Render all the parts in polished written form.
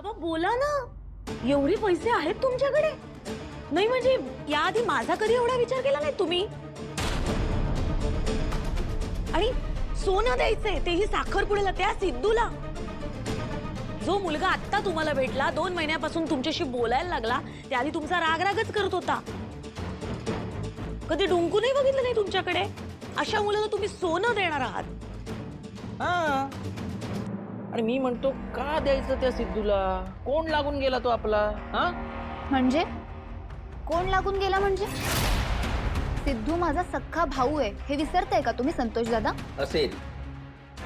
बाबा बोला ना, एवढे पैसे आहेत तुमच्याकडे? नाही म्हणजे याआधी माझा कधी एवढा विचार केला नाही तुम्ही. आणि सोनं द्यायचंय तेही साखरपुड्याला, त्या सिद्धूला. जो मुलगा आता तुम्हाला भेटला, 2 महिन्यापासून तुमच्याशी बोलायला लागला, त्याआधी तुमचा रागरागच करत होता. कधी डुंकू नाही बघितलं नाही तुमच्याकडे. अशा मुलाला तुम्ही सोनं देणार आहात? हा. आणि मी म्हणतो का द्यायचं त्या सिद्धूला? कोण लागून गेला तो आपला? हा म्हणजे कोण लागून गेला म्हणजे? सिद्धू माझा सख्खा भाऊ आहे हे विसरताय का तुम्ही संतोष दादा? असेल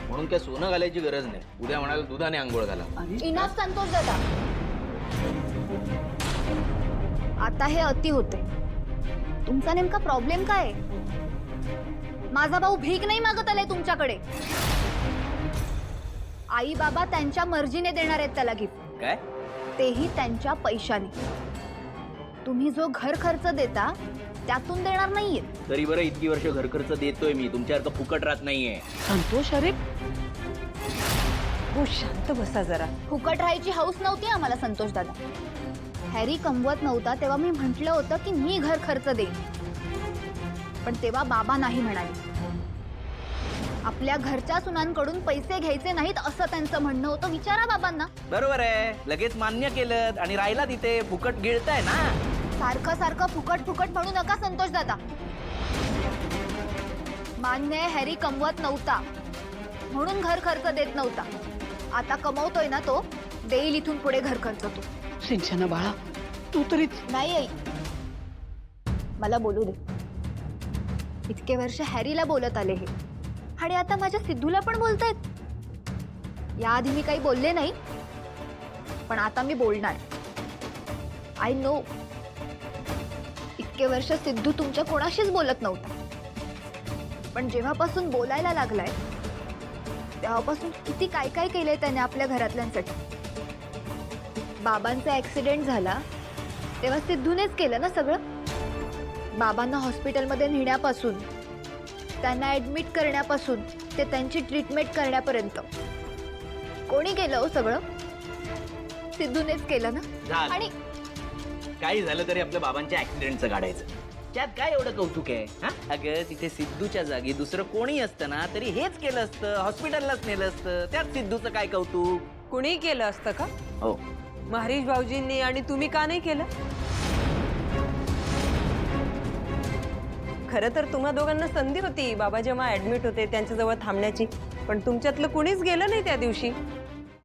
म्हणून काय सोनं घालायची गरज नाही. उद्या म्हणाल दुधाने आंघोळ घाला. इनाफ संतोष दादा, आता हे अति होते. तुमचा नेमका प्रॉब्लेम काय आहे? माझा भाऊ भीक नाही मागत आलाय तुमच्याकडे. आई बाबा त्यांच्या मर्जीने देणार आहेत त्याला गिफ्ट, काय? तेही त्यांच्या पैशाने. तुम्ही जो घर खर्च देता त्यातून देणार नाहीये. तरी बरं इतकी वर्ष घर खर्च देतोय मी, तुमच्यासारखं फुकट राहत नाहीये. संतोष, अरे हो शांत बसा जरा. फुकट राहायची हौस नव्हती आम्हाला संतोष दादा. हॅरी कमवत नव्हता तेव्हा मी म्हटलं होतं की मी घर खर्च देईन, पण तेव्हा बाबा नाही म्हणाले. आपल्या घरच्या सुनांकडून पैसे घ्यायचे नाहीत असं त्यांचं म्हणणं होतं. विचारा बाबांना. बरोबर आहे, लगेच मान्य केलं आणि राहिला तिथे. फुकट गिळताय ना. सारखं सारखं फुकट फुकट म्हणू नका संतोष दादा. मान्य आहे, हॅरी कमवत नव्हता म्हणून घर खर्च देत नव्हता. आता कमवतोय ना तो, देईल इथून पुढे घर खर्च तो. सिंचना बाळा, तू तरी. नाही आई, मला बोलू दे. इतके वर्ष हॅरीला बोलत आले हे, आणि आता माझ्या सिद्धूला पण बोलतायत. याआधी मी काही बोलले नाही, पण आता मी बोलणार. आय नो, इतके वर्ष सिद्धू तुमच्या कोणाशीच बोलत नव्हता, पण जेव्हापासून बोलायला लागलाय तेव्हापासून किती काय काय केलंय त्याने आपल्या घरातल्यांसाठी. बाबांचा ऍक्सिडेंट झाला तेव्हा सिद्धूनेच केलं ना सगळं. बाबांना हॉस्पिटलमध्ये नेण्यापासून, त्यांना ऍडमिट करण्यापासून ते त्यांची ट्रीटमेंट करण्यापर्यंत कोणी केलं हो सगळं? सिद्धूनेच केलं ना. आणि काही झालं तरी आपल्या बाबांच्या ऍक्सिडेंटचं काढायचं. त्यात काय एवढं कौतुक आहे? हा अगं, तिथे सिद्धूच्या जागी दुसरं कोणी असतं ना तरी हेच केलं असतं, हॉस्पिटललाच नेलं असतं. त्यात सिद्धूचं काय कौतुक? कुणी केलं असतं का? हो. मग हरीश भाऊजींनी आणि तुम्ही का नाही केलं? खरं तर तुम्हा दोघांना संधी होती बाबा जेव्हा ऍडमिट होते त्यांच्याजवळ थांबण्याची, पण तुमच्यातलं कुणीच गेलं नाही त्या दिवशी.